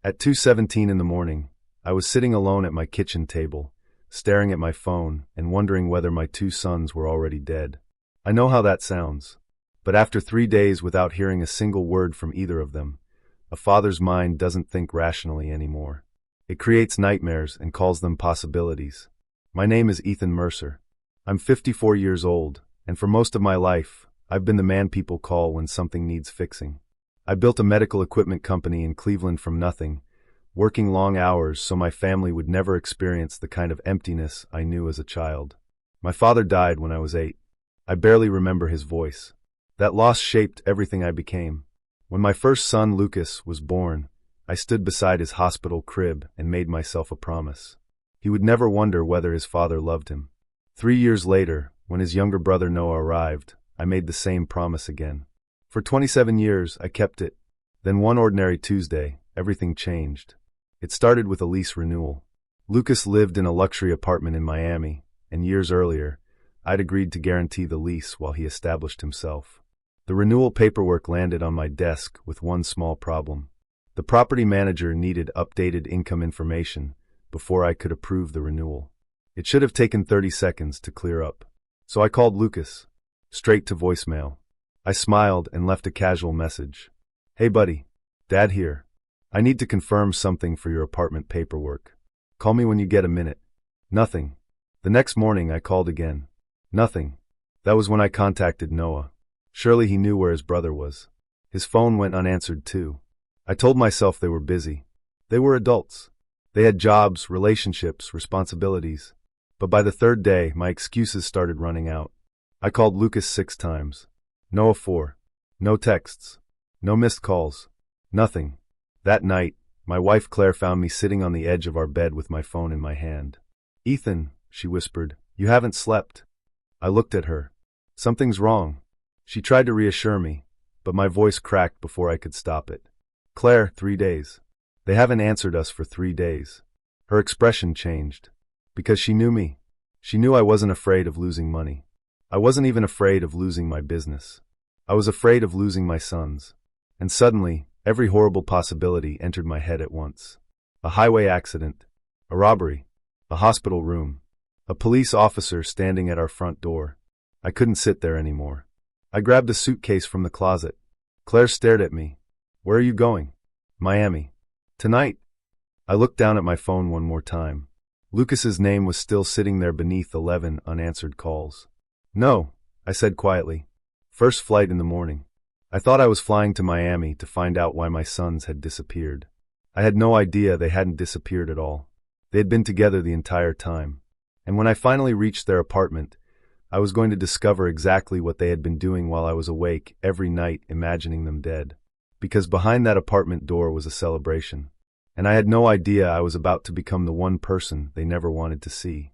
At 2:17 in the morning, I was sitting alone at my kitchen table, staring at my phone and wondering whether my two sons were already dead. I know how that sounds, but after 3 days without hearing a single word from either of them, a father's mind doesn't think rationally anymore. It creates nightmares and calls them possibilities. My name is Ethan Mercer. I'm 54 years old, and for most of my life, I've been the man people call when something needs fixing. I built a medical equipment company in Cleveland from nothing, working long hours so my family would never experience the kind of emptiness I knew as a child. My father died when I was 8. I barely remember his voice. That loss shaped everything I became. When my first son, Lucas, was born, I stood beside his hospital crib and made myself a promise. He would never wonder whether his father loved him. 3 years later, when his younger brother Noah arrived, I made the same promise again. For 27 years, I kept it. Then one ordinary Tuesday, everything changed. It started with a lease renewal. Lucas lived in a luxury apartment in Miami, and years earlier, I'd agreed to guarantee the lease while he established himself. The renewal paperwork landed on my desk with one small problem. The property manager needed updated income information before I could approve the renewal. It should have taken 30 seconds to clear up. So I called Lucas, straight to voicemail. I smiled and left a casual message. "Hey buddy, Dad here. I need to confirm something for your apartment paperwork. Call me when you get a minute." Nothing. The next morning I called again. Nothing. That was when I contacted Noah. Surely he knew where his brother was. His phone went unanswered too. I told myself they were busy. They were adults. They had jobs, relationships, responsibilities. But by the third day, my excuses started running out. I called Lucas 6 times. Noah 4. No texts. No missed calls. Nothing. That night, my wife Claire found me sitting on the edge of our bed with my phone in my hand. "Ethan," she whispered, "you haven't slept." I looked at her. "Something's wrong." She tried to reassure me, but my voice cracked before I could stop it. "Claire, 3 days. They haven't answered us for 3 days. Her expression changed. Because she knew me. She knew I wasn't afraid of losing money. I wasn't even afraid of losing my business. I was afraid of losing my sons. And suddenly, every horrible possibility entered my head at once. A highway accident. A robbery. A hospital room. A police officer standing at our front door. I couldn't sit there anymore. I grabbed a suitcase from the closet. Claire stared at me. "Where are you going?" "Miami. Tonight." I looked down at my phone one more time. Lucas's name was still sitting there beneath 11 unanswered calls. "No," I said quietly. "First flight in the morning." I thought I was flying to Miami to find out why my sons had disappeared. I had no idea they hadn't disappeared at all. They had been together the entire time. And when I finally reached their apartment, I was going to discover exactly what they had been doing while I was awake every night imagining them dead. Because behind that apartment door was a celebration. And I had no idea I was about to become the one person they never wanted to see.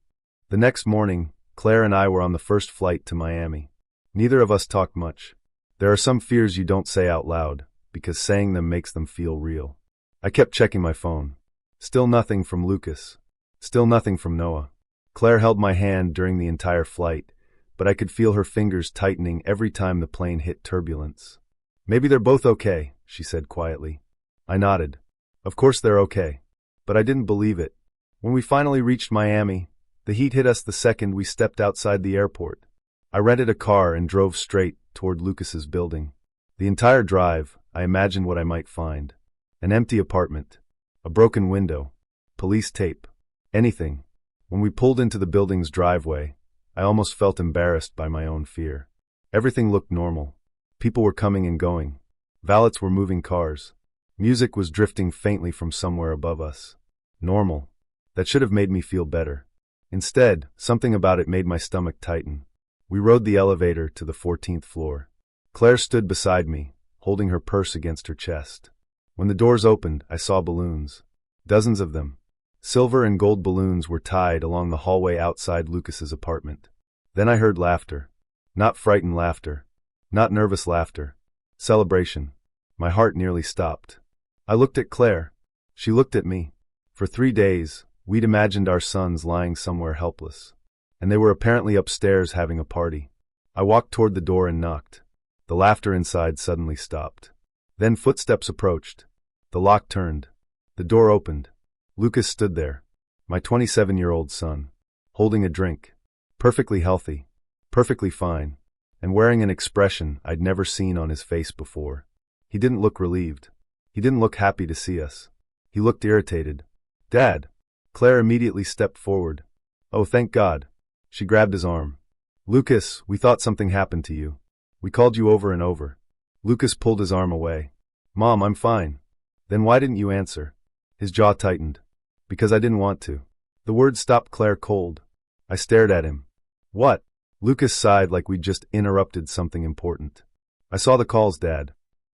The next morning, Claire and I were on the first flight to Miami. Neither of us talked much. There are some fears you don't say out loud, because saying them makes them feel real. I kept checking my phone. Still nothing from Lucas. Still nothing from Noah. Claire held my hand during the entire flight, but I could feel her fingers tightening every time the plane hit turbulence. "Maybe they're both okay," she said quietly. I nodded. Of course they're okay. But I didn't believe it. When we finally reached Miami, the heat hit us the second we stepped outside the airport. I rented a car and drove straight toward Lucas's building. The entire drive, I imagined what I might find. An empty apartment. A broken window. Police tape. Anything. When we pulled into the building's driveway, I almost felt embarrassed by my own fear. Everything looked normal. People were coming and going. Valets were moving cars. Music was drifting faintly from somewhere above us. Normal. That should have made me feel better. Instead, something about it made my stomach tighten. We rode the elevator to the 14th floor. Claire stood beside me, holding her purse against her chest. When the doors opened, I saw balloons. Dozens of them. Silver and gold balloons were tied along the hallway outside Lucas's apartment. Then I heard laughter. Not frightened laughter. Not nervous laughter. Celebration. My heart nearly stopped. I looked at Claire. She looked at me. For 3 days, we'd imagined our sons lying somewhere helpless. And they were apparently upstairs having a party. I walked toward the door and knocked. The laughter inside suddenly stopped. Then footsteps approached. The lock turned. The door opened. Lucas stood there, my 27-year-old son, holding a drink, perfectly healthy, perfectly fine, and wearing an expression I'd never seen on his face before. He didn't look relieved. He didn't look happy to see us. He looked irritated. "Dad!" Claire immediately stepped forward. "Oh, thank God." She grabbed his arm. "Lucas, we thought something happened to you. We called you over and over." Lucas pulled his arm away. "Mom, I'm fine." "Then why didn't you answer?" His jaw tightened. "Because I didn't want to." The words stopped Claire cold. I stared at him. "What?" Lucas sighed like we'd just interrupted something important. "I saw the calls, Dad."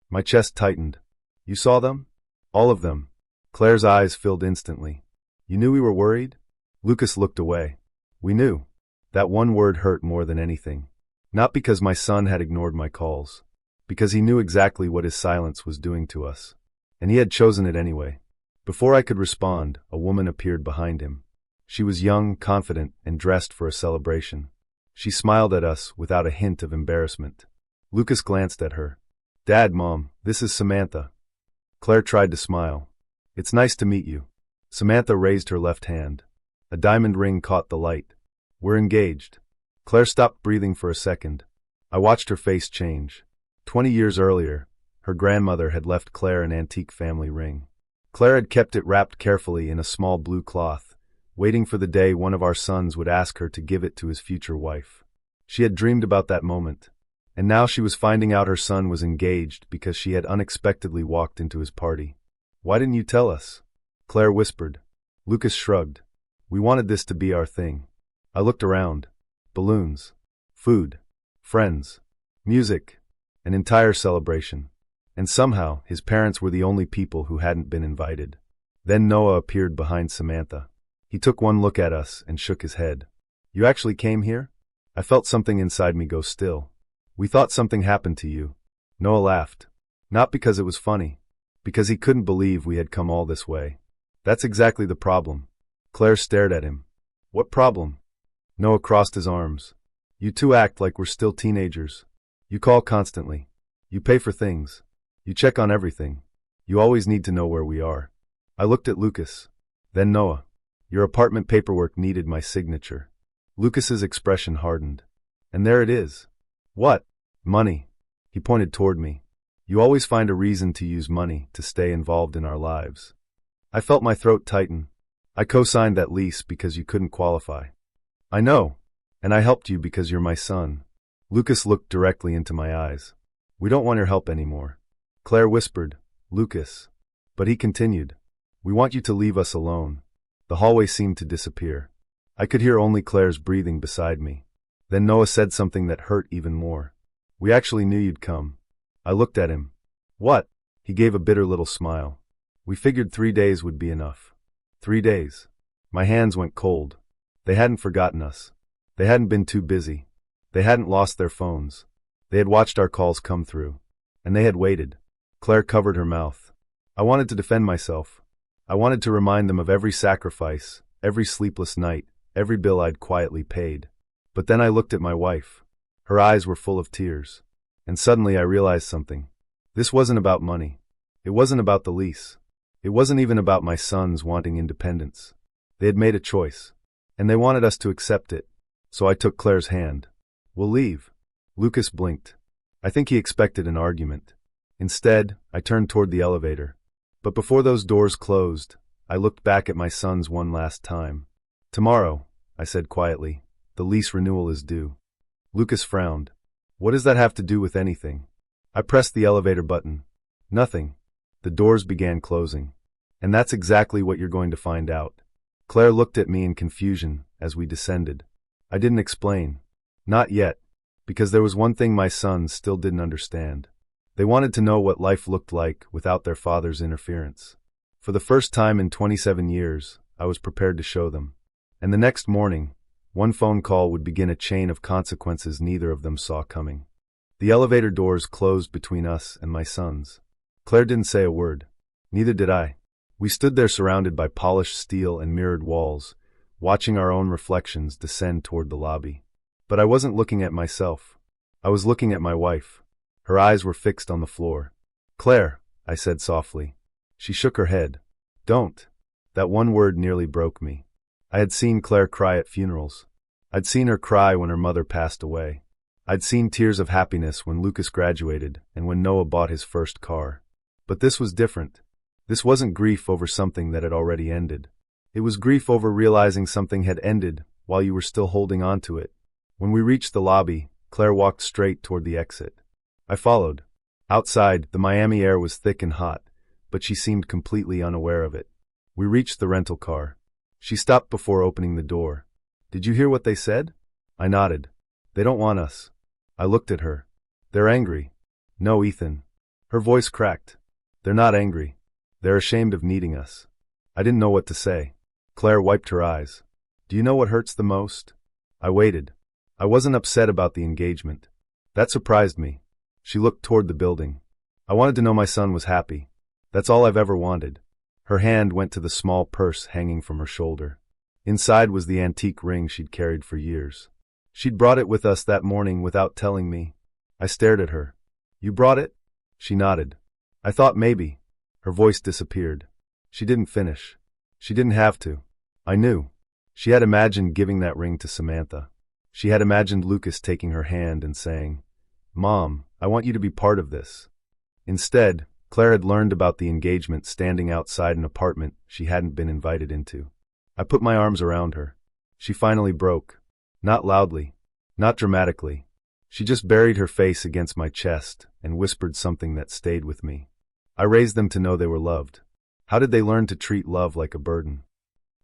My chest tightened. "You saw them?" "All of them." Claire's eyes filled instantly. "You knew we were worried?" Lucas looked away. "We knew." That one word hurt more than anything. Not because my son had ignored my calls. Because he knew exactly what his silence was doing to us. And he had chosen it anyway. Before I could respond, a woman appeared behind him. She was young, confident, and dressed for a celebration. She smiled at us without a hint of embarrassment. Lucas glanced at her. "Dad, Mom, this is Samantha." Claire tried to smile. "It's nice to meet you." Samantha raised her left hand. A diamond ring caught the light. "We're engaged." Claire stopped breathing for a second. I watched her face change. 20 years earlier, her grandmother had left Claire an antique family ring. Claire had kept it wrapped carefully in a small blue cloth, waiting for the day one of our sons would ask her to give it to his future wife. She had dreamed about that moment, and now she was finding out her son was engaged because she had unexpectedly walked into his party. "Why didn't you tell us?" Claire whispered. Lucas shrugged. "We wanted this to be our thing." I looked around. Balloons. Food. Friends. Music. An entire celebration. And somehow, his parents were the only people who hadn't been invited. Then Noah appeared behind Samantha. He took one look at us and shook his head. "You actually came here?" I felt something inside me go still. "We thought something happened to you." Noah laughed. Not because it was funny. Because he couldn't believe we had come all this way. "That's exactly the problem." Claire stared at him. "What problem?" Noah crossed his arms. "You two act like we're still teenagers. You call constantly. You pay for things. You check on everything. You always need to know where we are." I looked at Lucas. Then Noah. "Your apartment paperwork needed my signature." Lucas's expression hardened. "And there it is." "What?" "Money." He pointed toward me. "You always find a reason to use money to stay involved in our lives." I felt my throat tighten. "I co-signed that lease because you couldn't qualify." "I know. And I helped you because you're my son." Lucas looked directly into my eyes. "We don't want your help anymore." Claire whispered, "Lucas." But he continued, "We want you to leave us alone." The hallway seemed to disappear. I could hear only Claire's breathing beside me. Then Noah said something that hurt even more. "We actually knew you'd come." I looked at him. "What?" He gave a bitter little smile. "We figured 3 days would be enough." 3 days. My hands went cold. They hadn't forgotten us. They hadn't been too busy. They hadn't lost their phones. They had watched our calls come through. And they had waited. Claire covered her mouth. I wanted to defend myself. I wanted to remind them of every sacrifice, every sleepless night, every bill I'd quietly paid. But then I looked at my wife. Her eyes were full of tears. And suddenly I realized something. This wasn't about money. It wasn't about the lease. It wasn't even about my sons wanting independence. They had made a choice. And they wanted us to accept it. So I took Claire's hand. "We'll leave." Lucas blinked. I think he expected an argument. Instead, I turned toward the elevator. But before those doors closed, I looked back at my sons one last time. "Tomorrow," I said quietly, "the lease renewal is due." Lucas frowned. "What does that have to do with anything?" I pressed the elevator button. "Nothing." The doors began closing. "And that's exactly what you're going to find out." Claire looked at me in confusion as we descended. I didn't explain. Not yet. Because there was one thing my sons still didn't understand. They wanted to know what life looked like without their father's interference. For the first time in 27 years, I was prepared to show them. And the next morning, one phone call would begin a chain of consequences neither of them saw coming. The elevator doors closed between us and my sons. Claire didn't say a word. Neither did I. We stood there surrounded by polished steel and mirrored walls, watching our own reflections descend toward the lobby. But I wasn't looking at myself. I was looking at my wife. Her eyes were fixed on the floor. "Claire," I said softly. She shook her head. Don't. That one word nearly broke me. I had seen Claire cry at funerals. I'd seen her cry when her mother passed away. I'd seen tears of happiness when Lucas graduated and when Noah bought his first car. But this was different. This wasn't grief over something that had already ended. It was grief over realizing something had ended while you were still holding on to it. When we reached the lobby, Claire walked straight toward the exit. I followed. Outside, the Miami air was thick and hot, but she seemed completely unaware of it. We reached the rental car. She stopped before opening the door. "Did you hear what they said?" I nodded. "They don't want us." I looked at her. "They're angry." "No, Ethan." Her voice cracked. "They're not angry. They're ashamed of needing us." I didn't know what to say. Claire wiped her eyes. "Do you know what hurts the most?" I waited. I wasn't upset about the engagement. That surprised me. She looked toward the building. "I wanted to know my son was happy. That's all I've ever wanted." Her hand went to the small purse hanging from her shoulder. Inside was the antique ring she'd carried for years. She'd brought it with us that morning without telling me. I stared at her. "You brought it?" She nodded. "I thought maybe." Her voice disappeared. She didn't finish. She didn't have to. I knew. She had imagined giving that ring to Samantha. She had imagined Lucas taking her hand and saying, "Mom, I want you to be part of this." Instead, Claire had learned about the engagement standing outside an apartment she hadn't been invited into. I put my arms around her. She finally broke. Not loudly. Not dramatically. She just buried her face against my chest and whispered something that stayed with me. I raised them to know they were loved. How did they learn to treat love like a burden?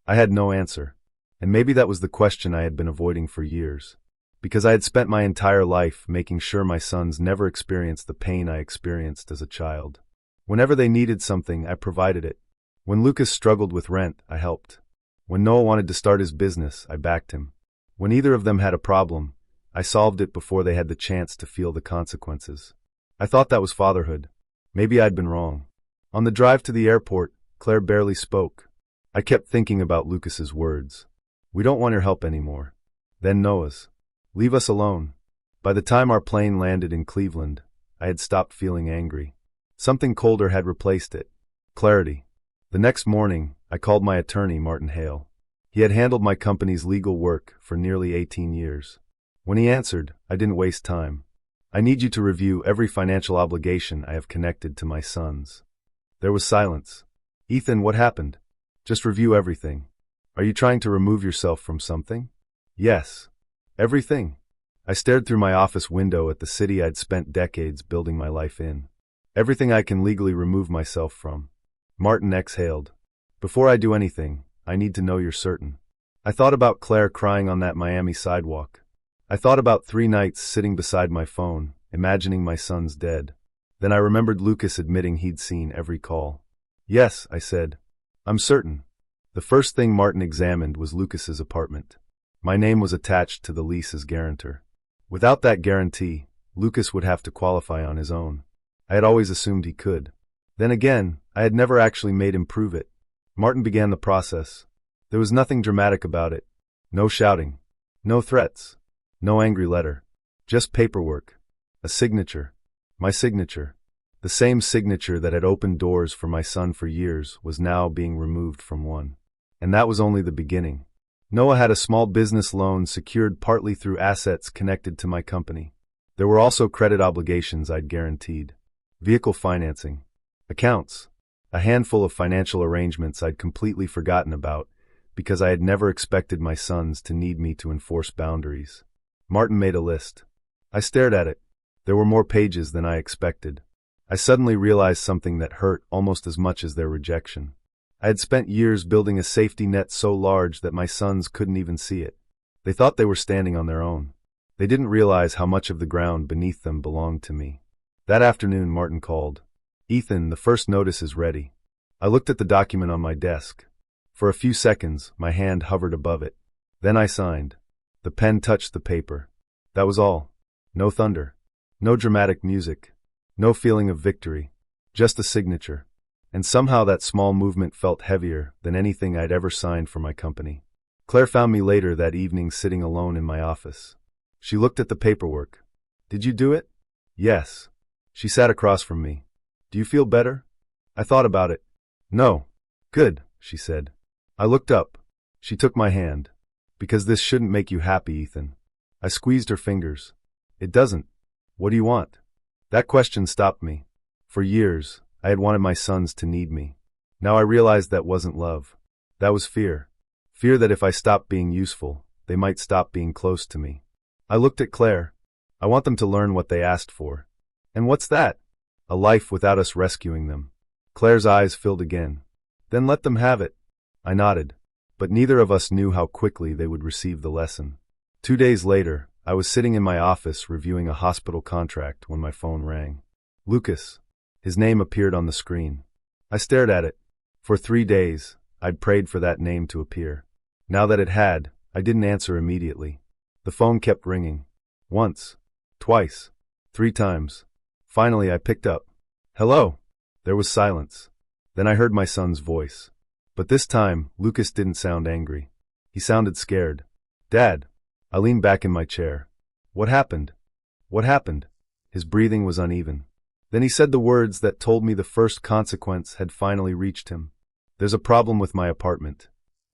I had no answer. And maybe that was the question I had been avoiding for years. Because I had spent my entire life making sure my sons never experienced the pain I experienced as a child. Whenever they needed something, I provided it. When Lucas struggled with rent, I helped. When Noah wanted to start his business, I backed him. When either of them had a problem, I solved it before they had the chance to feel the consequences. I thought that was fatherhood. Maybe I'd been wrong. On the drive to the airport, Claire barely spoke. I kept thinking about Lucas's words. "We don't want your help anymore." Then Noah's. "Leave us alone." By the time our plane landed in Cleveland, I had stopped feeling angry. Something colder had replaced it. Clarity. The next morning, I called my attorney, Martin Hale. He had handled my company's legal work for nearly 18 years. When he answered, I didn't waste time. "I need you to review every financial obligation I have connected to my sons." There was silence. "Ethan, what happened?" "Just review everything." "Are you trying to remove yourself from something?" "Yes." "Everything." I stared through my office window at the city I'd spent decades building my life in. "Everything I can legally remove myself from." Martin exhaled. "Before I do anything, I need to know you're certain." I thought about Claire crying on that Miami sidewalk. I thought about 3 nights sitting beside my phone, imagining my sons dead. Then I remembered Lucas admitting he'd seen every call. "Yes," I said. "I'm certain." The first thing Martin examined was Lucas's apartment. My name was attached to the lease as guarantor. Without that guarantee, Lucas would have to qualify on his own. I had always assumed he could. Then again, I had never actually made him prove it. Martin began the process. There was nothing dramatic about it. No shouting. No threats. No angry letter. Just paperwork. A signature. My signature. The same signature that had opened doors for my son for years was now being removed from one. And that was only the beginning. Noah had a small business loan secured partly through assets connected to my company. There were also credit obligations I'd guaranteed. Vehicle financing. Accounts. A handful of financial arrangements I'd completely forgotten about because I had never expected my sons to need me to enforce boundaries. Martin made a list. I stared at it. There were more pages than I expected. I suddenly realized something that hurt almost as much as their rejection. I had spent years building a safety net so large that my sons couldn't even see it. They thought they were standing on their own. They didn't realize how much of the ground beneath them belonged to me. That afternoon, Martin called. "Ethan, the first notice is ready." I looked at the document on my desk. For a few seconds, my hand hovered above it. Then I signed. The pen touched the paper. That was all. No thunder. No dramatic music. No feeling of victory. Just a signature. And somehow that small movement felt heavier than anything I'd ever signed for my company. Claire found me later that evening sitting alone in my office. She looked at the paperwork. "Did you do it?" "Yes." She sat across from me. "Do you feel better?" I thought about it. "No. Good, she said. I looked up. She took my hand. Because this shouldn't make you happy, Ethan. I squeezed her fingers. It doesn't. What do you want? That question stopped me. For years, I had wanted my sons to need me. Now I realized that wasn't love. That was fear. Fear that if I stopped being useful, they might stop being close to me. I looked at Claire. I want them to learn what they asked for. And what's that? A life without us rescuing them. Claire's eyes filled again. Then let them have it. I nodded. But neither of us knew how quickly they would receive the lesson. 2 days later, I was sitting in my office reviewing a hospital contract when my phone rang. Lucas. His name appeared on the screen. I stared at it. For 3 days, I'd prayed for that name to appear. Now that it had, I didn't answer immediately. The phone kept ringing. Once. Twice. 3 times. Finally, I picked up. Hello. There was silence. Then I heard my son's voice. But this time, Lucas didn't sound angry. He sounded scared. Dad. I leaned back in my chair. What happened? What happened? His breathing was uneven. Then he said the words that told me the first consequence had finally reached him. There's a problem with my apartment.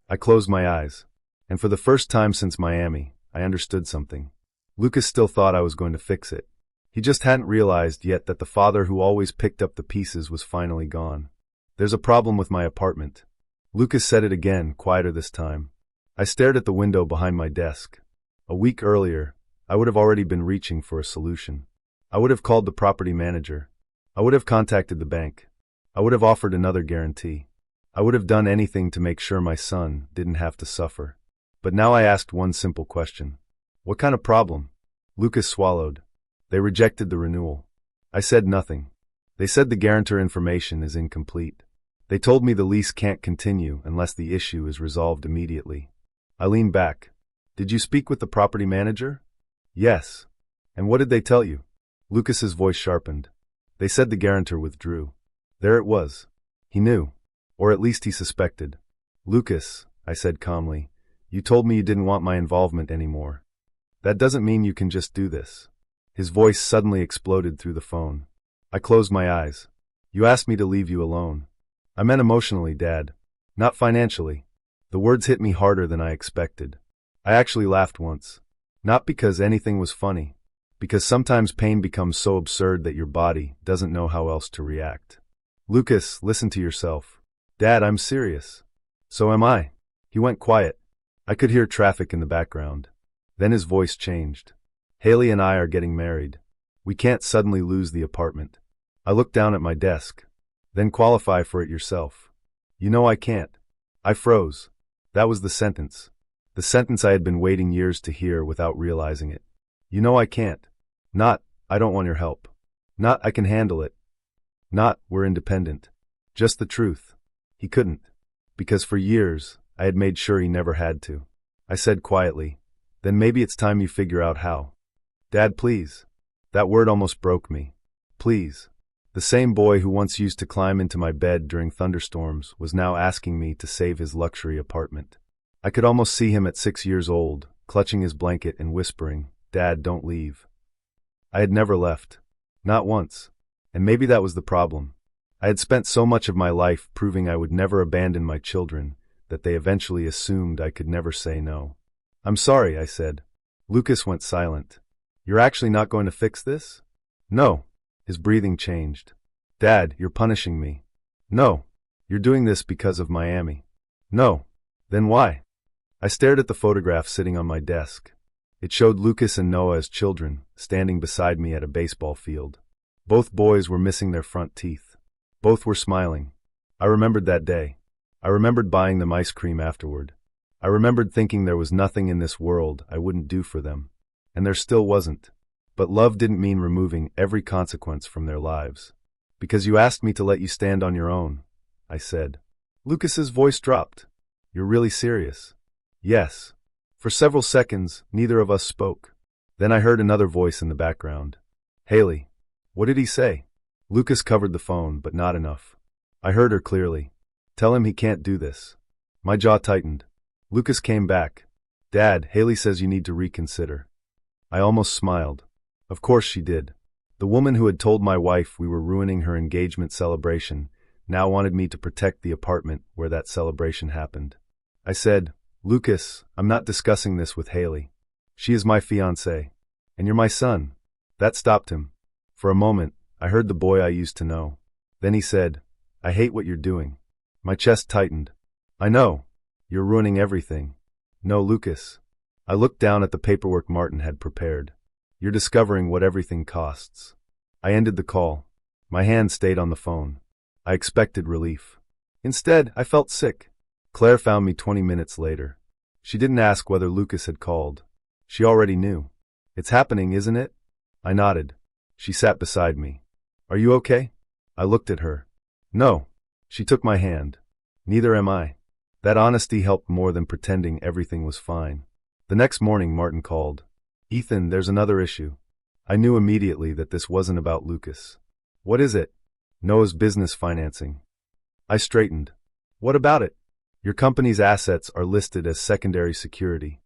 I closed my eyes. And for the first time since Miami, I understood something. Lucas still thought I was going to fix it. He just hadn't realized yet that the father who always picked up the pieces was finally gone. There's a problem with my apartment. Lucas said it again, quieter this time. I stared at the window behind my desk. A week earlier, I would have already been reaching for a solution. I would have called the property manager. I would have contacted the bank. I would have offered another guarantee. I would have done anything to make sure my son didn't have to suffer. But now I asked one simple question. What kind of problem? Lucas swallowed. They rejected the renewal. I said nothing. They said the guarantor information is incomplete. They told me the lease can't continue unless the issue is resolved immediately. I leaned back. Did you speak with the property manager? Yes. And what did they tell you? Lucas's voice sharpened. They said the guarantor withdrew. There it was. He knew. Or at least he suspected. Lucas, I said calmly, you told me you didn't want my involvement anymore. That doesn't mean you can just do this. His voice suddenly exploded through the phone. I closed my eyes. You asked me to leave you alone. I meant emotionally, Dad. Not financially. The words hit me harder than I expected. I actually laughed once. Not because anything was funny. Because sometimes pain becomes so absurd that your body doesn't know how else to react. Lucas, listen to yourself. Dad, I'm serious. So am I. He went quiet. I could hear traffic in the background. Then his voice changed. Haley and I are getting married. We can't suddenly lose the apartment. I looked down at my desk. Then qualify for it yourself. You know I can't. I froze. That was the sentence. The sentence I had been waiting years to hear without realizing it. You know I can't. Not, I don't want your help. Not, I can handle it. Not, we're independent. Just the truth. He couldn't. Because for years, I had made sure he never had to. I said quietly, then maybe it's time you figure out how. Dad, please. That word almost broke me. Please. The same boy who once used to climb into my bed during thunderstorms was now asking me to save his luxury apartment. I could almost see him at 6 years old, clutching his blanket and whispering, Dad, don't leave. I had never left. Not once. And maybe that was the problem. I had spent so much of my life proving I would never abandon my children that they eventually assumed I could never say no. I'm sorry, I said. Lucas went silent. You're actually not going to fix this? No. His breathing changed. Dad, you're punishing me. No. You're doing this because of Miami. No. Then why? I stared at the photograph sitting on my desk. It showed Lucas and Noah as children, standing beside me at a baseball field. Both boys were missing their front teeth. Both were smiling. I remembered that day. I remembered buying them ice cream afterward. I remembered thinking there was nothing in this world I wouldn't do for them. And there still wasn't. But love didn't mean removing every consequence from their lives. Because you asked me to let you stand on your own, I said. Lucas's voice dropped. You're really serious? Yes. For several seconds, neither of us spoke. Then I heard another voice in the background. Haley. What did he say? Lucas covered the phone, but not enough. I heard her clearly. Tell him he can't do this. My jaw tightened. Lucas came back. Dad, Haley says you need to reconsider. I almost smiled. Of course she did. The woman who had told my wife we were ruining her engagement celebration now wanted me to protect the apartment where that celebration happened. I said, "Lucas, I'm not discussing this with Haley. She is my fiancée. And you're my son." That stopped him. For a moment, I heard the boy I used to know. Then he said, "I hate what you're doing." My chest tightened. "I know. You're ruining everything." "No, Lucas." I looked down at the paperwork Martin had prepared. "You're discovering what everything costs." I ended the call. My hand stayed on the phone. I expected relief. Instead, I felt sick. Claire found me 20 minutes later. She didn't ask whether Lucas had called. She already knew. "It's happening, isn't it?" I nodded. She sat beside me. "Are you okay?" I looked at her. "No." She took my hand. "Neither am I." That honesty helped more than pretending everything was fine. The next morning, Martin called. "Ethan, there's another issue." I knew immediately that this wasn't about Lucas. "What is it?" "Noah's business financing." I straightened. "What about it?" "Your company's assets are listed as secondary security."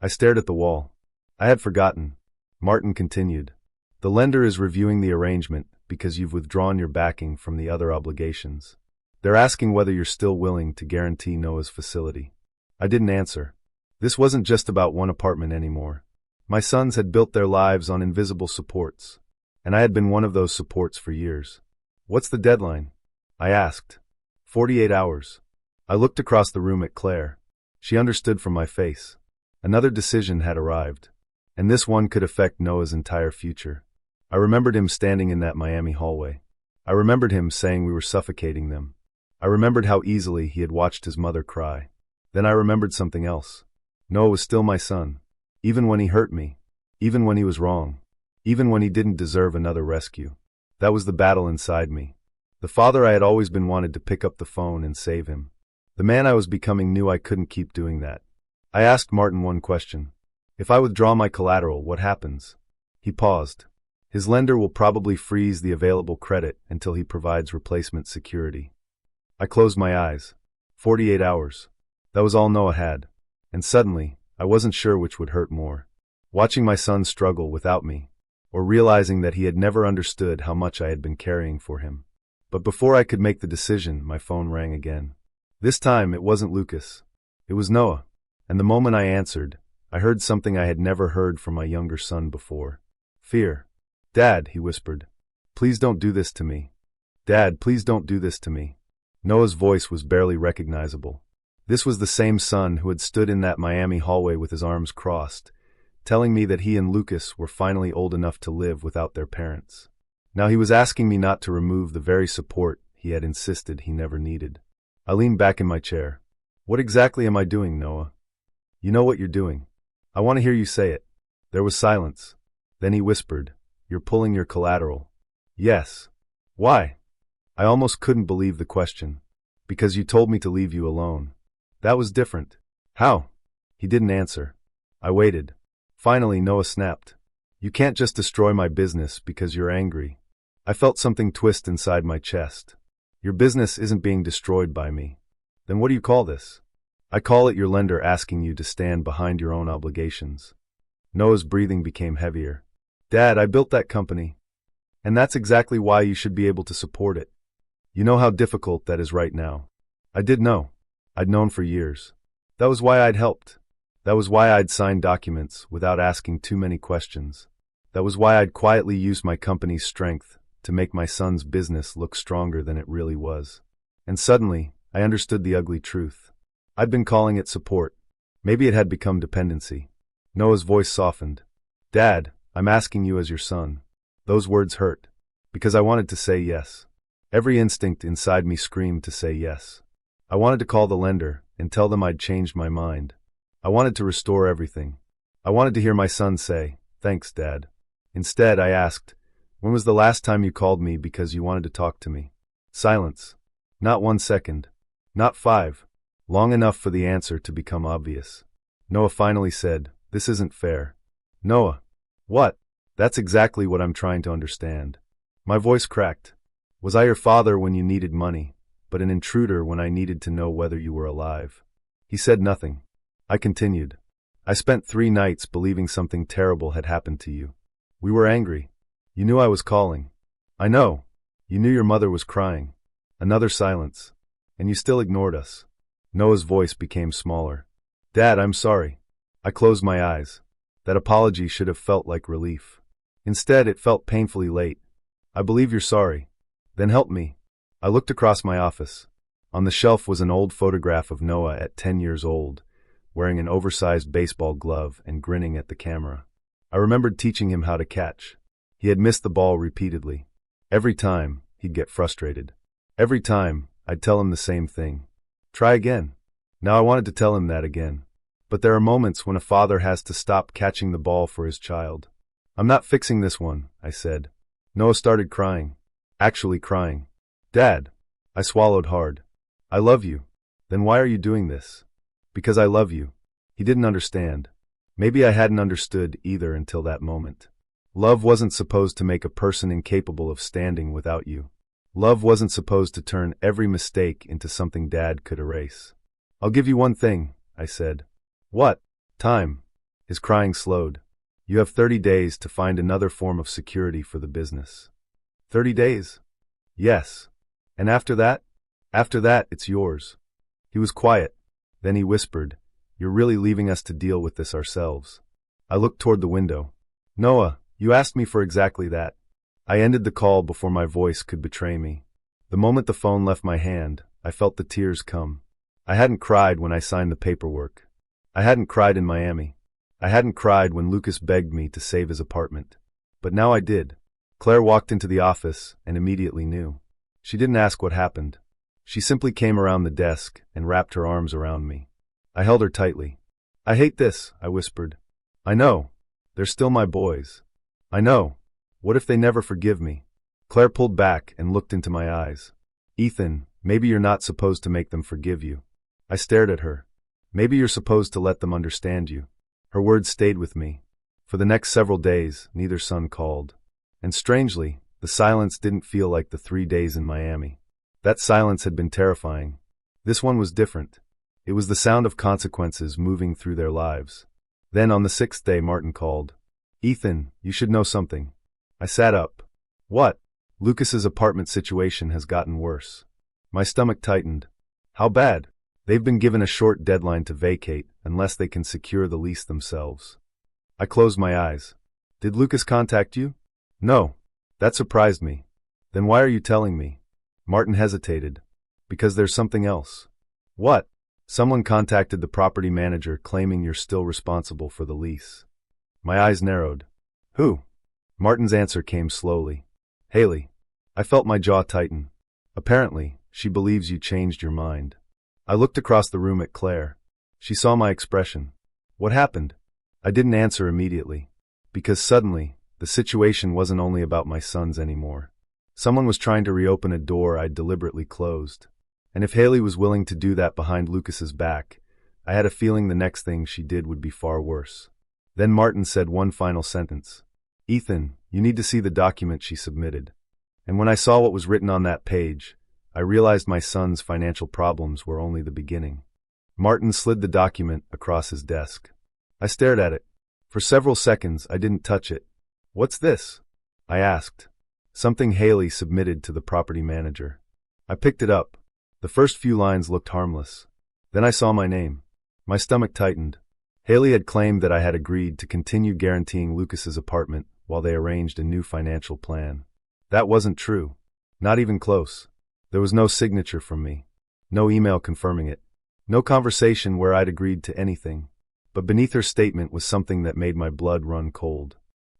I stared at the wall. I had forgotten. Martin continued. "The lender is reviewing the arrangement because you've withdrawn your backing from the other obligations. They're asking whether you're still willing to guarantee Noah's facility." I didn't answer. This wasn't just about one apartment anymore. My sons had built their lives on invisible supports, and I had been one of those supports for years. "What's the deadline?" I asked. 48 hours. I looked across the room at Claire. She understood from my face. Another decision had arrived, and this one could affect Noah's entire future. I remembered him standing in that Miami hallway. I remembered him saying we were suffocating them. I remembered how easily he had watched his mother cry. Then I remembered something else. Noah was still my son. Even when he hurt me. Even when he was wrong. Even when he didn't deserve another rescue. That was the battle inside me. The father I had always been wanted to pick up the phone and save him. The man I was becoming knew I couldn't keep doing that. I asked Martin one question. "If I withdraw my collateral, what happens?" He paused. "His lender will probably freeze the available credit until he provides replacement security." I closed my eyes. 48 hours. That was all Noah had. And suddenly, I wasn't sure which would hurt more. Watching my son struggle without me, or realizing that he had never understood how much I had been carrying for him. But before I could make the decision, my phone rang again. This time, it wasn't Lucas. It was Noah. And the moment I answered, I heard something I had never heard from my younger son before. Fear. "Dad," he whispered. "Please don't do this to me. Dad, please don't do this to me." Noah's voice was barely recognizable. This was the same son who had stood in that Miami hallway with his arms crossed, telling me that he and Lucas were finally old enough to live without their parents. Now he was asking me not to remove the very support he had insisted he never needed. I leaned back in my chair. "What exactly am I doing, Noah?" "You know what you're doing. I want to hear you say it." There was silence. Then he whispered, "You're pulling your collateral." "Yes." "Why?" I almost couldn't believe the question. "Because you told me to leave you alone." "That was different." "How?" He didn't answer. I waited. Finally, Noah snapped. "You can't just destroy my business because you're angry." I felt something twist inside my chest. "Your business isn't being destroyed by me." "Then what do you call this?" "I call it your lender asking you to stand behind your own obligations." Noah's breathing became heavier. "Dad, I built that company. And that's exactly why you should be able to support it. You know how difficult that is right now." I did know. I'd known for years. That was why I'd helped. That was why I'd signed documents without asking too many questions. That was why I'd quietly used my company's strength to make my son's business look stronger than it really was. And suddenly, I understood the ugly truth. I'd been calling it support. Maybe it had become dependency. Noah's voice softened. "Dad, I'm asking you as your son." Those words hurt, because I wanted to say yes. Every instinct inside me screamed to say yes. I wanted to call the lender and tell them I'd changed my mind. I wanted to restore everything. I wanted to hear my son say, "Thanks, Dad." Instead, I asked, "When was the last time you called me because you wanted to talk to me?" Silence. Not 1 second. Not 5. Long enough for the answer to become obvious. Noah finally said, "This isn't fair." "Noah." "What?" "That's exactly what I'm trying to understand." My voice cracked. "Was I your father when you needed money, but an intruder when I needed to know whether you were alive?" He said nothing. I continued. "I spent 3 nights believing something terrible had happened to you. We were angry. You knew I was calling. I know. You knew your mother was crying. Another silence. And you still ignored us. Noah's voice became smaller. Dad, I'm sorry. I closed my eyes. That apology should have felt like relief. Instead, it felt painfully late. I believe you're sorry. Then help me. I looked across my office. On the shelf was an old photograph of Noah at 10 years old, wearing an oversized baseball glove and grinning at the camera. I remembered teaching him how to catch. He had missed the ball repeatedly. Every time, he'd get frustrated. Every time, I'd tell him the same thing. Try again. Now I wanted to tell him that again. But there are moments when a father has to stop catching the ball for his child. I'm not fixing this one, I said. Noah started crying. Actually crying. Dad. I swallowed hard. I love you. Then why are you doing this? Because I love you. He didn't understand. Maybe I hadn't understood either until that moment. Love wasn't supposed to make a person incapable of standing without you. Love wasn't supposed to turn every mistake into something Dad could erase. I'll give you one thing, I said. What? Time. His crying slowed. You have 30 days to find another form of security for the business. 30 days? Yes. And after that? After that, it's yours. He was quiet. Then he whispered, You're really leaving us to deal with this ourselves. I looked toward the window. Noah, you asked me for exactly that. I ended the call before my voice could betray me. The moment the phone left my hand, I felt the tears come. I hadn't cried when I signed the paperwork. I hadn't cried in Miami. I hadn't cried when Lucas begged me to save his apartment. But now I did. Claire walked into the office and immediately knew. She didn't ask what happened. She simply came around the desk and wrapped her arms around me. I held her tightly. I hate this, I whispered. I know. They're still my boys. I know. What if they never forgive me? Claire pulled back and looked into my eyes. Ethan, maybe you're not supposed to make them forgive you. I stared at her. Maybe you're supposed to let them understand you. Her words stayed with me. For the next several days, neither son called. And strangely, the silence didn't feel like the 3 days in Miami. That silence had been terrifying. This one was different. It was the sound of consequences moving through their lives. Then on the 6th day, Martin called. Ethan, you should know something. I sat up. What? Lucas's apartment situation has gotten worse. My stomach tightened. How bad? They've been given a short deadline to vacate unless they can secure the lease themselves. I closed my eyes. Did Lucas contact you? No. That surprised me. Then why are you telling me? Martin hesitated. Because there's something else. What? Someone contacted the property manager claiming you're still responsible for the lease. My eyes narrowed. Who? Martin's answer came slowly. Haley. I felt my jaw tighten. Apparently, she believes you changed your mind. I looked across the room at Claire. She saw my expression. What happened? I didn't answer immediately. Because suddenly, the situation wasn't only about my sons anymore. Someone was trying to reopen a door I'd deliberately closed. And if Haley was willing to do that behind Lucas's back, I had a feeling the next thing she did would be far worse. Then Martin said one final sentence. Ethan, you need to see the document she submitted. And when I saw what was written on that page, I realized my son's financial problems were only the beginning. Martin slid the document across his desk. I stared at it. For several seconds, I didn't touch it. What's this? I asked. Something Haley submitted to the property manager. I picked it up. The first few lines looked harmless. Then I saw my name. My stomach tightened. Haley had claimed that I had agreed to continue guaranteeing Lucas's apartment while they arranged a new financial plan. That wasn't true. Not even close. There was no signature from me. No email confirming it. No conversation where I'd agreed to anything. But beneath her statement was something that made my blood run cold.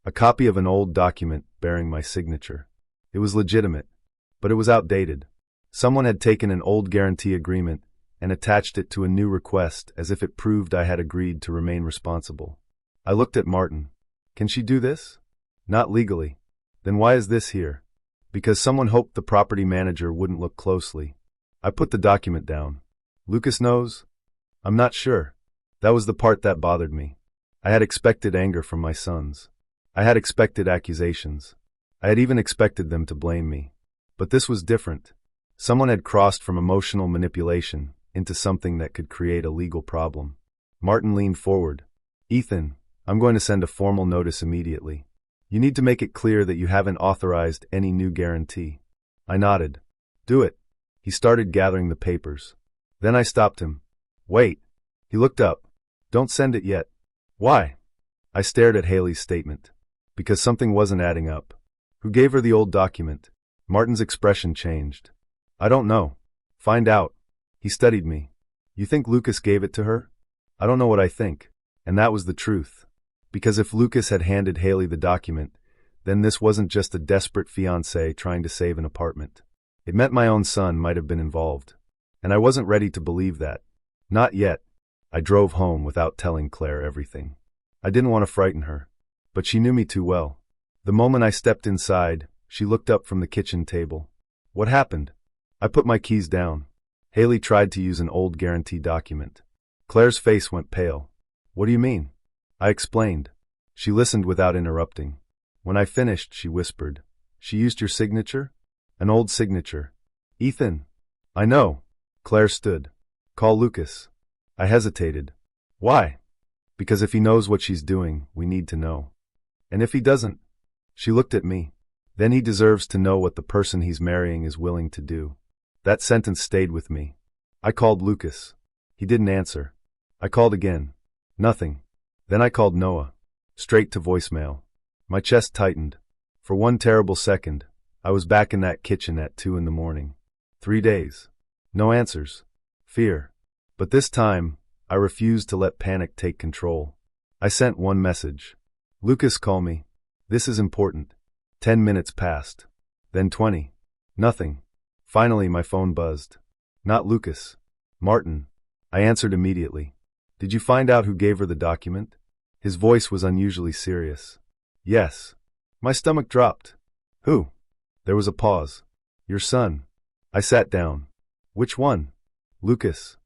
A copy of an old document bearing my signature. It was legitimate, but it was outdated. Someone had taken an old guarantee agreement and attached it to a new request as if it proved I had agreed to remain responsible. I looked at Martin. Can she do this? Not legally. Then why is this here? Because someone hoped the property manager wouldn't look closely. I put the document down. Lucas knows? I'm not sure. That was the part that bothered me. I had expected anger from my sons. I had expected accusations. I had even expected them to blame me. But this was different. Someone had crossed from emotional manipulation into something that could create a legal problem. Martin leaned forward. Ethan, I'm going to send a formal notice immediately. You need to make it clear that you haven't authorized any new guarantee. I nodded. Do it. He started gathering the papers. Then I stopped him. Wait. He looked up. Don't send it yet. Why? I stared at Haley's statement. Because something wasn't adding up. Who gave her the old document? Martin's expression changed. I don't know. Find out. He studied me. You think Lucas gave it to her? I don't know what I think. And that was the truth. Because if Lucas had handed Haley the document, then this wasn't just a desperate fiancé trying to save an apartment. It meant my own son might have been involved. And I wasn't ready to believe that. Not yet. I drove home without telling Claire everything. I didn't want to frighten her. But she knew me too well. The moment I stepped inside, she looked up from the kitchen table. What happened? I put my keys down. Haley tried to use an old guarantee document. Claire's face went pale. What do you mean? I explained. She listened without interrupting. When I finished, she whispered. She used your signature? An old signature. Ethan. I know. Claire stood. Call Lucas. I hesitated. Why? Because if he knows what she's doing, we need to know. And if he doesn't? She looked at me. Then he deserves to know what the person he's marrying is willing to do. That sentence stayed with me. I called Lucas. He didn't answer. I called again. Nothing. Then I called Noah. Straight to voicemail. My chest tightened. For one terrible second, I was back in that kitchen at 2 a.m. 3 days. No answers. Fear. But this time, I refused to let panic take control. I sent one message. Lucas, call me. This is important. 10 minutes passed. Then 20. Nothing. Finally, my phone buzzed. Not Lucas. Martin. I answered immediately. Did you find out who gave her the document? His voice was unusually serious. Yes. My stomach dropped. Who? There was a pause. Your son. I sat down. Which one? Lucas.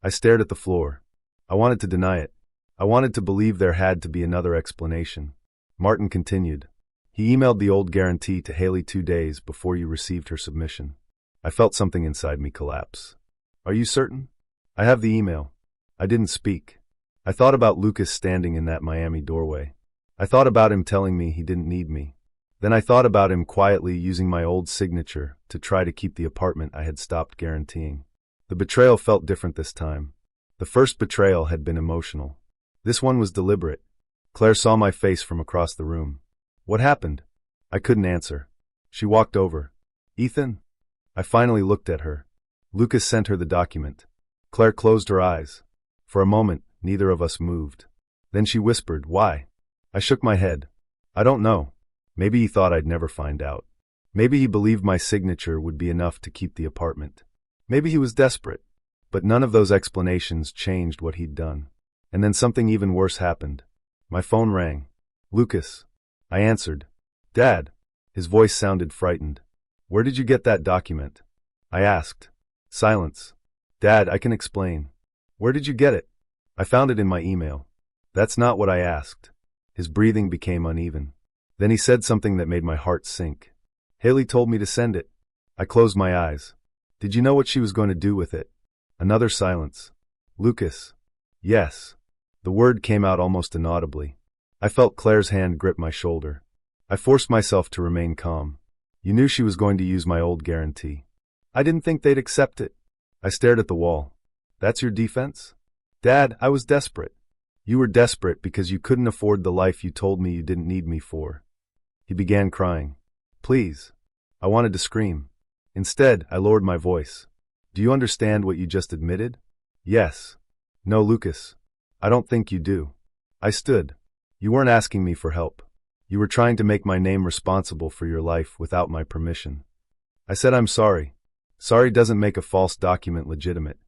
I stared at the floor. I wanted to deny it. I wanted to believe there had to be another explanation. Martin continued. He emailed the old guarantee to Haley 2 days before you received her submission. I felt something inside me collapse. Are you certain? I have the email. I didn't speak. I thought about Lucas standing in that Miami doorway. I thought about him telling me he didn't need me. Then I thought about him quietly using my old signature to try to keep the apartment I had stopped guaranteeing. The betrayal felt different this time. The first betrayal had been emotional. This one was deliberate. Claire saw my face from across the room. What happened? I couldn't answer. She walked over. Ethan? I finally looked at her. Lucas sent her the document. Claire closed her eyes. For a moment, neither of us moved. Then she whispered, why? I shook my head. I don't know. Maybe he thought I'd never find out. Maybe he believed my signature would be enough to keep the apartment. Maybe he was desperate. But none of those explanations changed what he'd done. And then something even worse happened. My phone rang. Lucas. I answered. Dad. His voice sounded frightened. Where did you get that document? I asked. Silence. Dad, I can explain. Where did you get it? I found it in my email. That's not what I asked. His breathing became uneven. Then he said something that made my heart sink. Haley told me to send it. I closed my eyes. Did you know what she was going to do with it? Another silence. Lucas. Yes. The word came out almost inaudibly. I felt Claire's hand grip my shoulder. I forced myself to remain calm. You knew she was going to use my old guarantee. I didn't think they'd accept it. I stared at the wall. That's your defense? Dad, I was desperate. You were desperate because you couldn't afford the life you told me you didn't need me for. He began crying. Please. I wanted to scream. Instead, I lowered my voice. Do you understand what you just admitted? Yes. No, Lucas. I don't think you do. I stood. You weren't asking me for help. You were trying to make my name responsible for your life without my permission. I said I'm sorry. Sorry doesn't make a false document legitimate.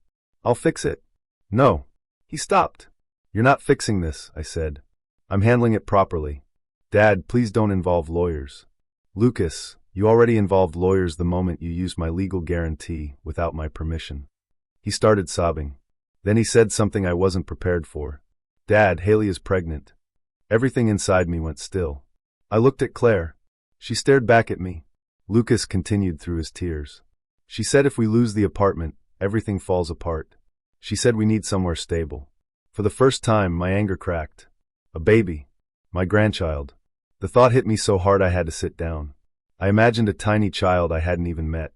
I'll fix it. No. He stopped. You're not fixing this, I said. I'm handling it properly. Dad, please don't involve lawyers. Lucas, you already involved lawyers the moment you used my legal guarantee without my permission. He started sobbing. Then he said something I wasn't prepared for. Dad, Haley is pregnant. Everything inside me went still. I looked at Claire. She stared back at me. Lucas continued through his tears. She said if we lose the apartment, everything falls apart. She said we need somewhere stable. For the first time, my anger cracked. A baby. My grandchild. The thought hit me so hard I had to sit down. I imagined a tiny child I hadn't even met.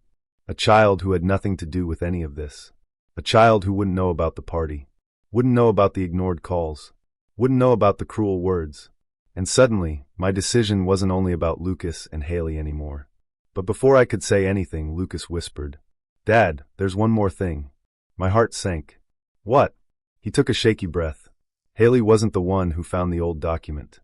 A child who had nothing to do with any of this. A child who wouldn't know about the party. Wouldn't know about the ignored calls. Wouldn't know about the cruel words. And suddenly, my decision wasn't only about Lucas and Haley anymore. But before I could say anything, Lucas whispered, "Dad, there's one more thing." My heart sank. "What?" He took a shaky breath. "Haley wasn't the one who found the old document."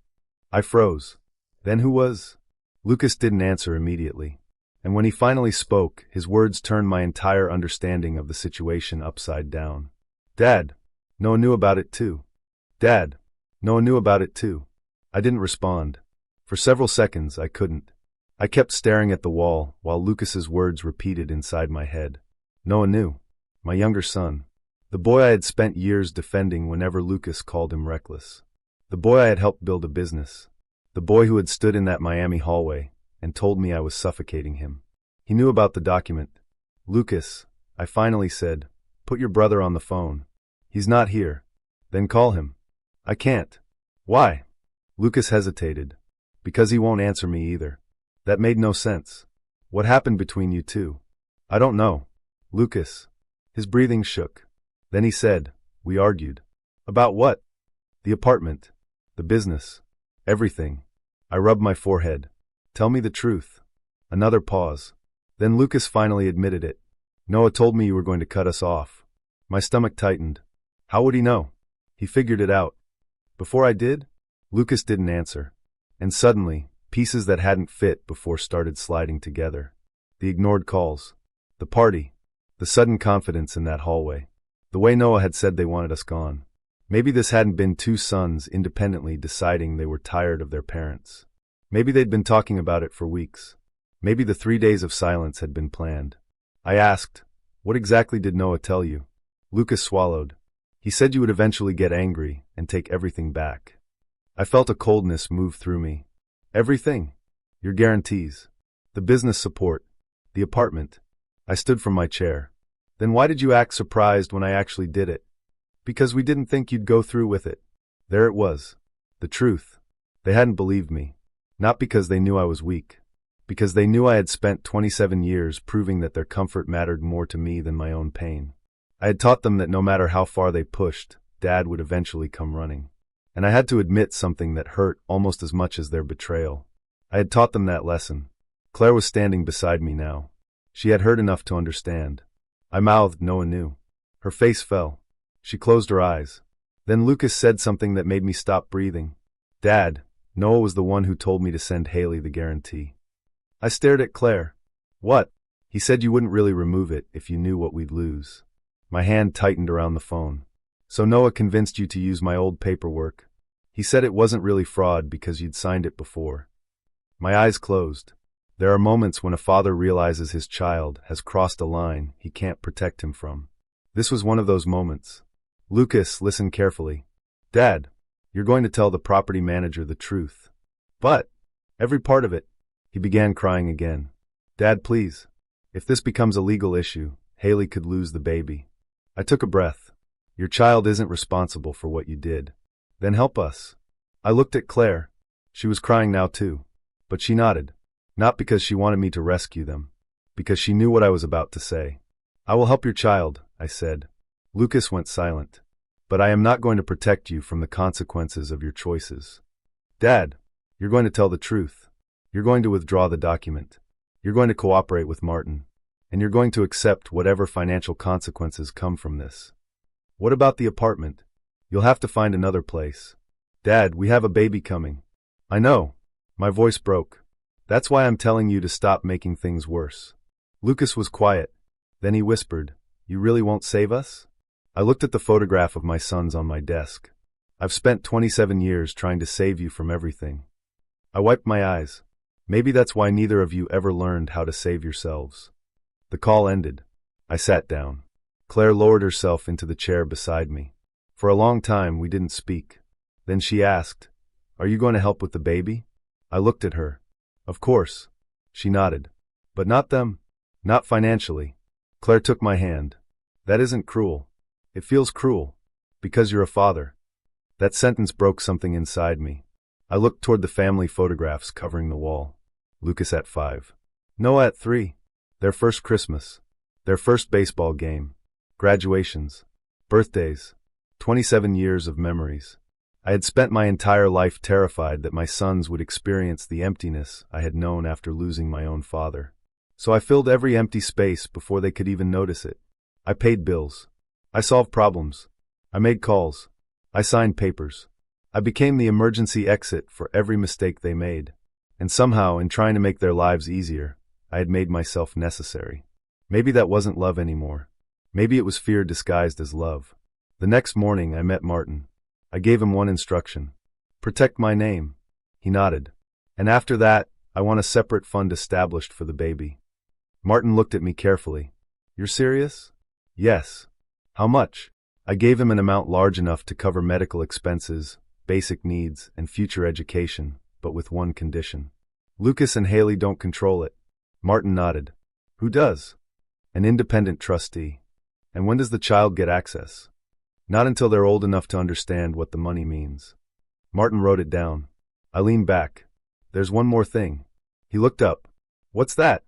I froze. "Then who was?" Lucas didn't answer immediately. And when he finally spoke, his words turned my entire understanding of the situation upside down. "Dad, Noah knew about it too." "Dad, Noah knew about it too." I didn't respond. For several seconds, I couldn't. I kept staring at the wall while Lucas's words repeated inside my head. Noah knew. My younger son. The boy I had spent years defending whenever Lucas called him reckless. The boy I had helped build a business. The boy who had stood in that Miami hallway and told me I was suffocating him. He knew about the document. "Lucas," I finally said, "put your brother on the phone. He's not here." "Then call him." "I can't." "Why?" Lucas hesitated. "Because he won't answer me either." That made no sense. "What happened between you two?" "I don't know." "Lucas." His breathing shook. Then he said, "We argued." "About what?" "The apartment. The business. Everything." I rubbed my forehead. "Tell me the truth." Another pause. Then Lucas finally admitted it. "Noah told me you were going to cut us off." My stomach tightened. How would he know? He figured it out. Before I did? Lucas didn't answer. And suddenly, pieces that hadn't fit before started sliding together. The ignored calls. The party. The sudden confidence in that hallway. The way Noah had said they wanted us gone. Maybe this hadn't been two sons independently deciding they were tired of their parents. Maybe they'd been talking about it for weeks. Maybe the 3 days of silence had been planned. I asked, "What exactly did Noah tell you?" Lucas swallowed. "He said you would eventually get angry and take everything back." I felt a coldness move through me. "Everything? Your guarantees? The business support? The apartment?" I stood from my chair. "Then why did you act surprised when I actually did it?" "Because we didn't think you'd go through with it." There it was. The truth. They hadn't believed me. Not because they knew I was weak. Because they knew I had spent 27 years proving that their comfort mattered more to me than my own pain. I had taught them that no matter how far they pushed, Dad would eventually come running. And I had to admit something that hurt almost as much as their betrayal. I had taught them that lesson. Claire was standing beside me now. She had heard enough to understand. I mouthed, "Noah knew." Her face fell. She closed her eyes. Then Lucas said something that made me stop breathing. "Dad, Noah was the one who told me to send Haley the guarantee." I stared at Claire. "What?" "He said you wouldn't really remove it if you knew what we'd lose." My hand tightened around the phone. "So Noah convinced you to use my old paperwork. He said it wasn't really fraud because you'd signed it before." My eyes closed. There are moments when a father realizes his child has crossed a line he can't protect him from. This was one of those moments. "Lucas, listen carefully. Dad, you're going to tell the property manager the truth." "But every part of it." He began crying again. "Dad, please. If this becomes a legal issue, Haley could lose the baby." I took a breath. "Your child isn't responsible for what you did. Then help us." I looked at Claire. She was crying now too. But she nodded. Not because she wanted me to rescue them. Because she knew what I was about to say. "I will help your child," I said. Lucas went silent. "But I am not going to protect you from the consequences of your choices." "Dad, you're going to tell the truth. You're going to withdraw the document. You're going to cooperate with Martin. And you're going to accept whatever financial consequences come from this." "What about the apartment?" "You'll have to find another place." "Dad, we have a baby coming." "I know." My voice broke. "That's why I'm telling you to stop making things worse." Lucas was quiet. Then he whispered, "You really won't save us?" I looked at the photograph of my sons on my desk. "I've spent 27 years trying to save you from everything." I wiped my eyes. "Maybe that's why neither of you ever learned how to save yourselves." The call ended. I sat down. Claire lowered herself into the chair beside me. For a long time, we didn't speak. Then she asked, "Are you going to help with the baby?" I looked at her. "Of course." She nodded. "But not them. Not financially." Claire took my hand. "That isn't cruel." "It feels cruel. Because you're a father." That sentence broke something inside me. I looked toward the family photographs covering the wall. Lucas at 5. Noah at 3. Their first Christmas. Their first baseball game. Graduations. Birthdays. 27 years of memories. I had spent my entire life terrified that my sons would experience the emptiness I had known after losing my own father. So I filled every empty space before they could even notice it. I paid bills. I solved problems. I made calls. I signed papers. I became the emergency exit for every mistake they made. And somehow, in trying to make their lives easier, I had made myself necessary. Maybe that wasn't love anymore. Maybe it was fear disguised as love. The next morning, I met Martin. I gave him one instruction. Protect my name. He nodded. And after that, I want a separate fund established for the baby. Martin looked at me carefully. You're serious? Yes. How much? I gave him an amount large enough to cover medical expenses, basic needs, and future education, but with one condition. Lucas and Haley don't control it. Martin nodded. Who does? An independent trustee. And when does the child get access? Not until they're old enough to understand what the money means. Martin wrote it down. I leaned back. There's one more thing. He looked up. What's that?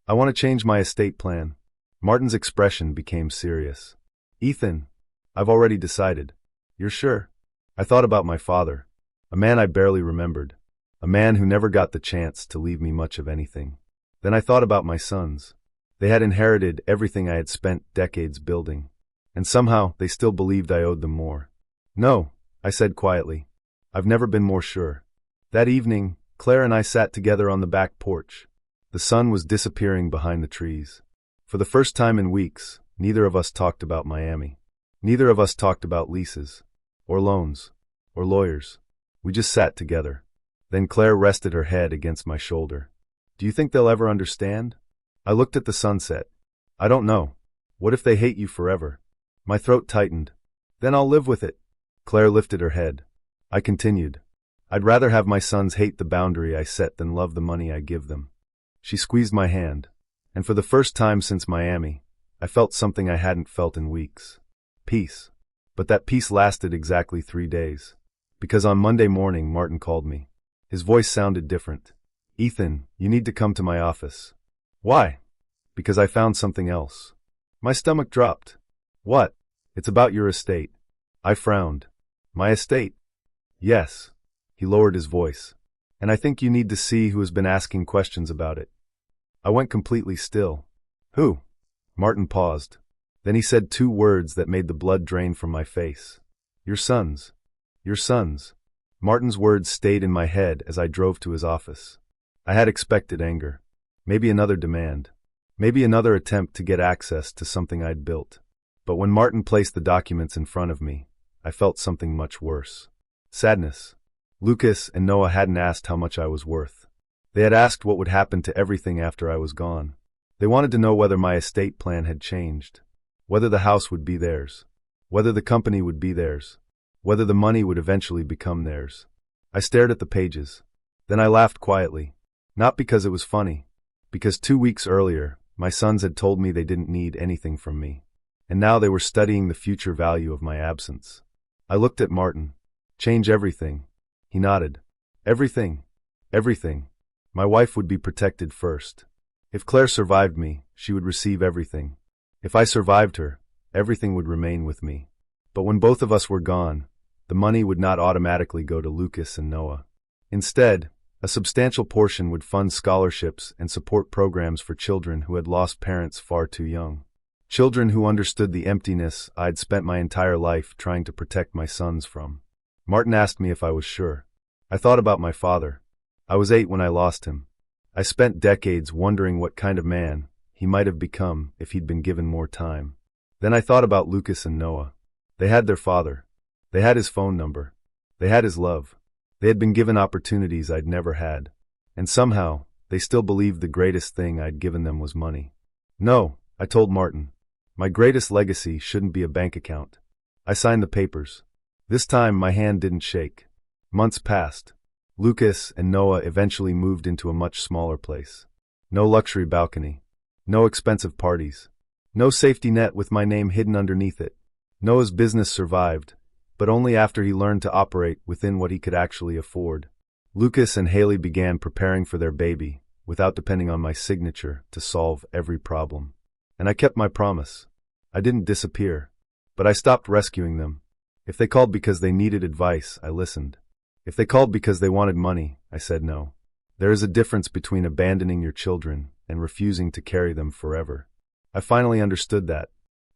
I want to change my estate plan. Martin's expression became serious. Ethan, I've already decided. You're sure? I thought about my father, a man I barely remembered, a man who never got the chance to leave me much of anything. Then I thought about my sons. They had inherited everything I had spent decades building. And somehow, they still believed I owed them more. No, I said quietly. I've never been more sure. That evening, Claire and I sat together on the back porch. The sun was disappearing behind the trees. For the first time in weeks, neither of us talked about Miami. Neither of us talked about leases, or loans, or lawyers. We just sat together. Then Claire rested her head against my shoulder. Do you think they'll ever understand? I looked at the sunset. I don't know. What if they hate you forever? My throat tightened. Then I'll live with it. Claire lifted her head. I continued. I'd rather have my sons hate the boundary I set than love the money I give them. She squeezed my hand. And for the first time since Miami, I felt something I hadn't felt in weeks. Peace. But that peace lasted exactly 3 days. Because on Monday morning, Martin called me. His voice sounded different. Ethan, you need to come to my office. Why? Because I found something else. My stomach dropped. What? It's about your estate. I frowned. My estate? Yes. He lowered his voice. And I think you need to see who has been asking questions about it. I went completely still. Who? Martin paused. Then he said 2 words that made the blood drain from my face. Your sons. Your sons. Martin's words stayed in my head as I drove to his office. I had expected anger. Maybe another demand. Maybe another attempt to get access to something I'd built. But when Martin placed the documents in front of me, I felt something much worse. Sadness. Lucas and Noah hadn't asked how much I was worth. They had asked what would happen to everything after I was gone. They wanted to know whether my estate plan had changed, whether the house would be theirs, whether the company would be theirs, whether the money would eventually become theirs. I stared at the pages. Then I laughed quietly. Not because it was funny. Because 2 weeks earlier, my sons had told me they didn't need anything from me. And now they were studying the future value of my absence. I looked at Martin. Change everything. He nodded. Everything. Everything. My wife would be protected first. If Claire survived me, she would receive everything. If I survived her, everything would remain with me. But when both of us were gone, the money would not automatically go to Lucas and Noah. Instead, a substantial portion would fund scholarships and support programs for children who had lost parents far too young. Children who understood the emptiness I'd spent my entire life trying to protect my sons from. Martin asked me if I was sure. I thought about my father. I was 8 when I lost him. I spent decades wondering what kind of man he might have become if he'd been given more time. Then I thought about Lucas and Noah. They had their father. They had his phone number. They had his love. They had been given opportunities I'd never had. And somehow, they still believed the greatest thing I'd given them was money. No, I told Martin. My greatest legacy shouldn't be a bank account. I signed the papers. This time, my hand didn't shake. Months passed. Lucas and Noah eventually moved into a much smaller place. No luxury balcony. No expensive parties. No safety net with my name hidden underneath it. Noah's business survived, but only after he learned to operate within what he could actually afford. Lucas and Haley began preparing for their baby, without depending on my signature to solve every problem. And I kept my promise. I didn't disappear, but I stopped rescuing them. If they called because they needed advice, I listened. If they called because they wanted money, I said no. There is a difference between abandoning your children and refusing to carry them forever. I finally understood that.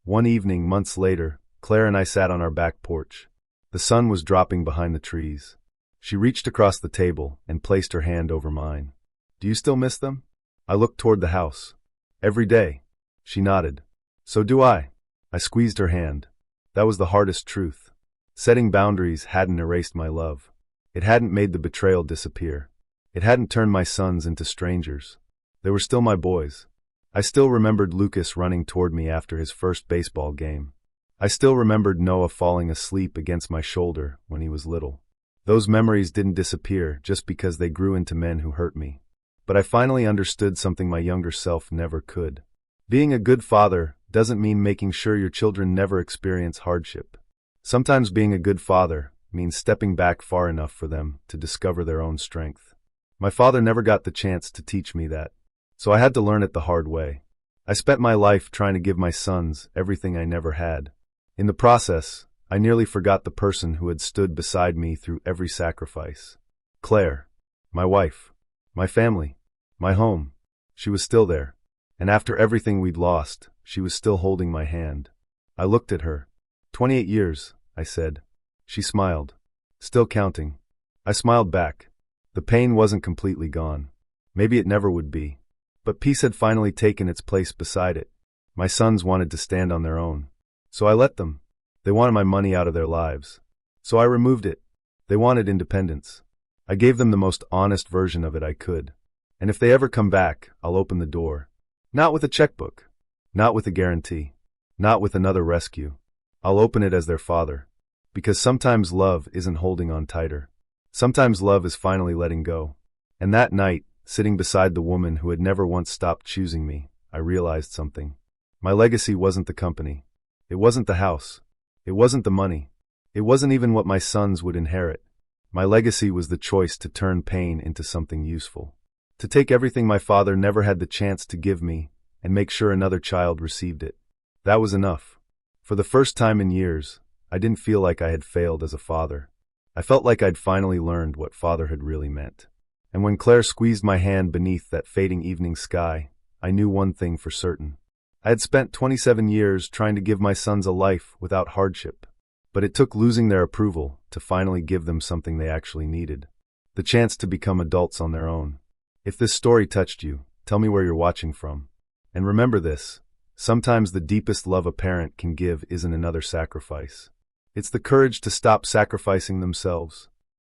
One evening, months later, Claire and I sat on our back porch. The sun was dropping behind the trees. She reached across the table and placed her hand over mine. Do you still miss them? I looked toward the house. Every day. She nodded. So do I. I squeezed her hand. That was the hardest truth. Setting boundaries hadn't erased my love. It hadn't made the betrayal disappear. It hadn't turned my sons into strangers. They were still my boys. I still remembered Lucas running toward me after his first baseball game. I still remembered Noah falling asleep against my shoulder when he was little. Those memories didn't disappear just because they grew into men who hurt me. But I finally understood something my younger self never could. Being a good father doesn't mean making sure your children never experience hardship. Sometimes being a good father means stepping back far enough for them to discover their own strength. My father never got the chance to teach me that, so I had to learn it the hard way. I spent my life trying to give my sons everything I never had. In the process, I nearly forgot the person who had stood beside me through every sacrifice. Claire, my wife, my family, my home. She was still there. And after everything we'd lost, she was still holding my hand. I looked at her. 28 years, I said. She smiled. Still counting. I smiled back. The pain wasn't completely gone. Maybe it never would be. But peace had finally taken its place beside it. My sons wanted to stand on their own. So I let them. They wanted my money out of their lives. So I removed it. They wanted independence. I gave them the most honest version of it I could. And if they ever come back, I'll open the door. Not with a checkbook. Not with a guarantee. Not with another rescue. I'll open it as their father. Because sometimes love isn't holding on tighter. Sometimes love is finally letting go. And that night, sitting beside the woman who had never once stopped choosing me, I realized something. My legacy wasn't the company. It wasn't the house. It wasn't the money. It wasn't even what my sons would inherit. My legacy was the choice to turn pain into something useful. To take everything my father never had the chance to give me and make sure another child received it. That was enough. For the first time in years, I didn't feel like I had failed as a father. I felt like I'd finally learned what fatherhood really meant. And when Claire squeezed my hand beneath that fading evening sky, I knew one thing for certain. I had spent 27 years trying to give my sons a life without hardship. But it took losing their approval to finally give them something they actually needed. The chance to become adults on their own. If this story touched you, tell me where you're watching from. And remember this, sometimes the deepest love a parent can give isn't another sacrifice. It's the courage to stop sacrificing themselves.